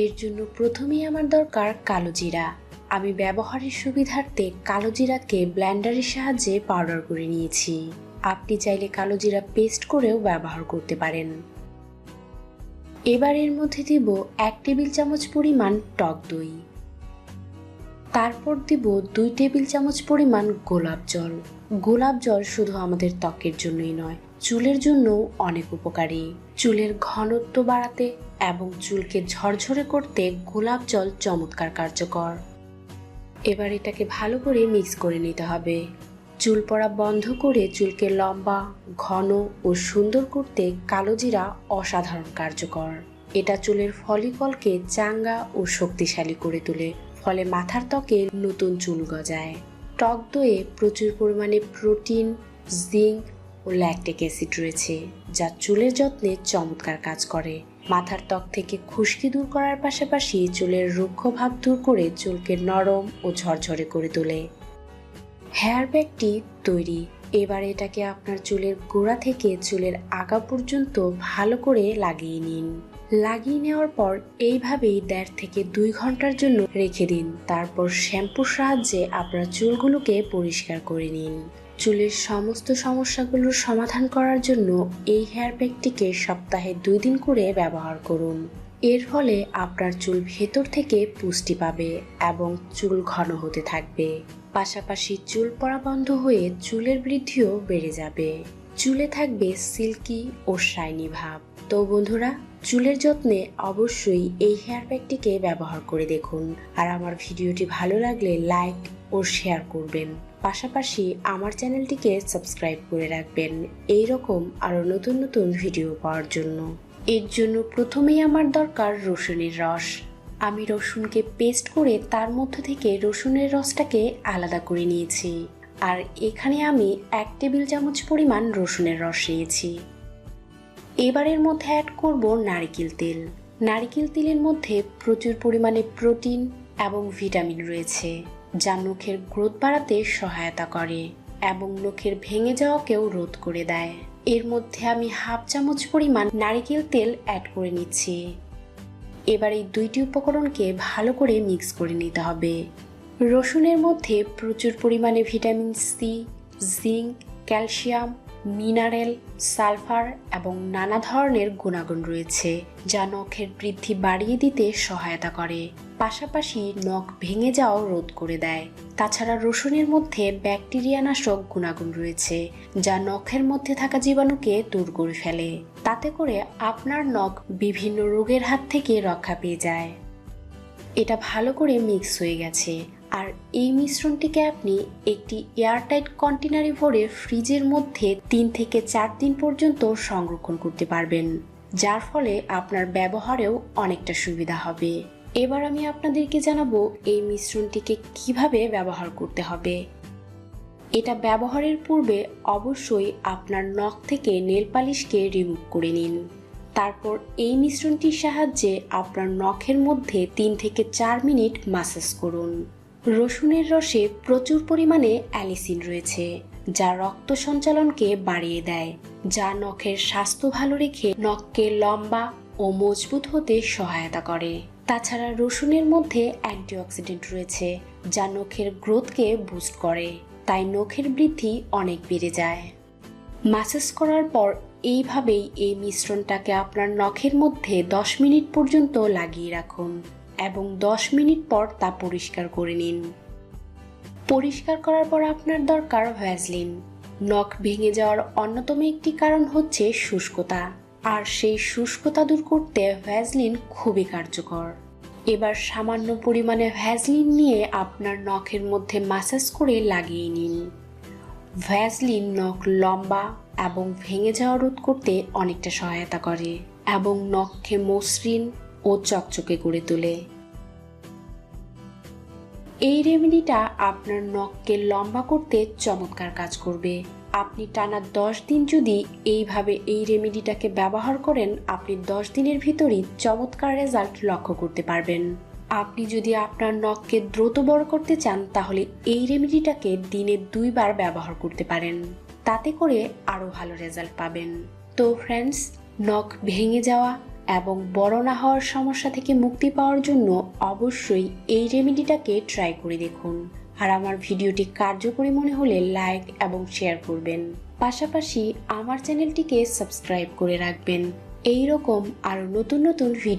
এর জন্য প্রথমেই আমার দরকার কালো জিরা। আমি ব্যবহারের সুবিধার্থে কালো জিরাকে ব্লেন্ডারের সাহায্যে পাউডার করে নিয়েছি। আপনি চাইলে কালো জিরা পেস্ট করেও ব্যবহার করতে পারেন। এবার এর মধ্যে দিব 1 টেবিল চামচ পরিমাণ টক দই। তারপর দিব 2 টেবিল চামচ পরিমাণ গোলাপ জল। গোলাপ জল শুধু আমাদের ত্বকের জন্যই নয়, চুলের জন্যও অনেক উপকারী। চুলের ঘনত্ব বাড়াতে এবং চুলকে ঝরঝরে করতে গোলাপ জল চমৎকার কার্যকর। এবার এটাকে ভালো করে মিক্স করে নিতে হবে। চুল পড়া বন্ধ করে চুলকে লম্বা, ঘন ও সুন্দর করতে কালো জিরা অসাধারণ কার্যকর। এটা চুলের ফলিকলকে চাঙ্গা ও শক্তিশালী করে তোলে, ফলে মাথার ত্বকে নতুন চুল গজায়। টক দইয়ে প্রচুর পরিমাণে প্রোটিন, জিঙ্ক ও ল্যাকটিক অ্যাসিড রয়েছে, যা চুলের যত্নে চমৎকার কাজ করে। মাথার ত্বক থেকে খুশকি দূর করার পাশাপাশি চুলের রুক্ষ ভাব দূর করে চুলকে নরম ও ঝরঝরে করে তোলে। হেয়ার ব্যাগটি তৈরি। এবার এটাকে আপনার চুলের গোড়া থেকে চুলের আগা পর্যন্ত ভালো করে লাগিয়ে নিন। লাগিয়ে নেওয়ার পর এইভাবেই 1.5 থেকে 2 ঘন্টার জন্য রেখে দিন। তারপর শ্যাম্পুর সাহায্যে আপনার চুলগুলোকে পরিষ্কার করে নিন। চুলের সমস্ত সমস্যাগুলোর সমাধান করার জন্য এই হেয়ার প্যাকটিকে সপ্তাহে 2 দিন করে ব্যবহার করুন। এর ফলে আপনার চুল ভেতর থেকে পুষ্টি পাবে এবং চুল ঘন হতে থাকবে। পাশাপাশি চুল পড়া বন্ধ হয়ে চুলের বৃদ্ধিও বেড়ে যাবে। চুলে থাকবে সিল্কি ও শাইনি ভাব। তো বন্ধুরা, চুলের যত্নে অবশ্যই এই হেয়ার প্যাকটিকে ব্যবহার করে দেখুন। আর আমার ভিডিওটি ভালো লাগলে লাইক ও শেয়ার করবেন। পাশাপাশি আমার চ্যানেলটিকে সাবস্ক্রাইব করে রাখবেন এই রকম আরো নতুন নতুন ভিডিও পাওয়ার জন্য। এর জন্য প্রথমেই আমার দরকার রসুনের রস। আমি রসুনকে পেস্ট করে তার মধ্য থেকে রসুনের রসটাকে আলাদা করে নিয়েছি। আর এখানে আমি 1 টেবিল চামচ পরিমাণ রসুনের রস নিয়েছি। এবারের মধ্যে অ্যাড করব নারকেল তেল। নারকেল তেলের মধ্যে প্রচুর পরিমাণে প্রোটিন এবং ভিটামিন রয়েছে, যা নখের গ্রোথ বাড়াতে সহায়তা করে এবং নখের ভেঙে যাওয়াকেও রোধ করে দেয়। এর মধ্যে আমি 1/2 চামচ পরিমাণ নারকেল তেল অ্যাড করে নিচ্ছি। এবার এই 2টি উপকরণকে ভালো করে মিক্স করে নিতে হবে। রসুনের মধ্যে প্রচুর পরিমাণে vitamin C, zinc, calcium, mineral, sulphur এবং নানা ধরনের গুণাগুণ রয়েছে, যা নখের বৃদ্ধি বাড়িয়ে দিতে সহায়তা করে। পাশাপাশি নখ ভেঙে যাওয়াও রোধ করে দেয়। তাছাড়া রসুনের মধ্যে ব্যাকটেরিয়া নাশক গুণাগুণ রয়েছে, যা নখের মধ্যে থাকা জীবাণুকে দূর করে ফেলে। তাতে করে আপনার নখ বিভিন্ন রোগের হাত থেকে রক্ষা পেয়ে যায়। এটা ভালো করে মিক্স হয়ে গেছে। আর এই মিশ্রণটিকে আপনি একটি এয়ারটাইট কন্টেনারে ভরে ফ্রিজের মধ্যে 3 থেকে 4 দিন পর্যন্ত সংরক্ষণ করতে পারবেন, যার ফলে আপনার ব্যবহারেও অনেকটা সুবিধা হবে। এবার আমি আপনাদেরকে জানাবো এই মিশ্রণটিকে কিভাবে ব্যবহার করতে হবে। এটা ব্যবহারের পূর্বে অবশ্যই আপনার নখ থেকে নেল পালিশকে রিমুভ করে নিন। তারপর এই মিশ্রণটির সাহায্যে আপনার নখের মধ্যে 3 থেকে 4 মিনিট ম্যাসাজ করুন। রসুনের রসে প্রচুর পরিমাণে অ্যালিসিন রয়েছে, যা রক্ত সঞ্চালনকে বাড়িয়ে দেয়, যা নখের স্বাস্থ্য ভালো রেখে নখকে লম্বা ও মজবুত হতে সহায়তা করে। তাছাড়া রসুনের মধ্যে অ্যান্টিঅক্সিডেন্ট রয়েছে, যা নখের গ্রোথকে বুস্ট করে, তাই নখের বৃদ্ধি অনেক বেড়ে যায়। ম্যাসাজ করার পর এইভাবেই এই মিশ্রণটাকে আপনার নখের মধ্যে 10 মিনিট পর্যন্ত লাগিয়ে রাখুন এবং 10 মিনিট পর তা পরিষ্কার করে নিন। পরিষ্কার করার পর আপনার দরকার ভ্যাসলিন। নখ ভেঙে যাওয়ার অন্যতম একটি কারণ হচ্ছে শুষ্কতা, আর সেই শুষ্কতা দূর করতে ভ্যাসলিন খুবই কার্যকর। এবার সামান্য পরিমাণে ভ্যাসলিন নিয়ে আপনার নখের মধ্যে ম্যাসাজ করে লাগিয়ে নিন। ভ্যাসলিন নখ লম্বা এবং ভেঙে যাওয়া রোধ করতে অনেকটা সহায়তা করে এবং নখকে মসৃণ ও চকচকে করে তোলে। এই রেমেডিটা আপনার নখকে লম্বা করতে চমৎকার কাজ করবে। আপনি টানা 10 দিন যদি এইভাবে এই রেমেডিটাকে ব্যবহার করেন, আপনি 10 দিনের ভিতরই চমৎকার রেজাল্ট লক্ষ্য করতে পারবেন। আপনি যদি আপনার নখকে দ্রুত বড় করতে চান, তাহলে এই রেমেডিটাকে দিনে 2 বার ব্যবহার করতে পারেন। তাতে করে আরো ভালো রেজাল্ট পাবেন। তো ফ্রেন্ডস, নখ ভেঙে যাওয়া এবং বড় না হওয়ার সমস্যা থেকে মুক্তি পাওয়ার জন্য অবশ্যই এই রেমেডিটাকে ট্রাই করে দেখুন। আর আমার ভিডিওটি কার্যকরী মনে হলে লাইক এবং শেয়ার করবেন। পাশাপাশি আমার চ্যানেলটিকে সাবস্ক্রাইব করে রাখবেন এই রকম আরো নতুন নতুন ভিডিও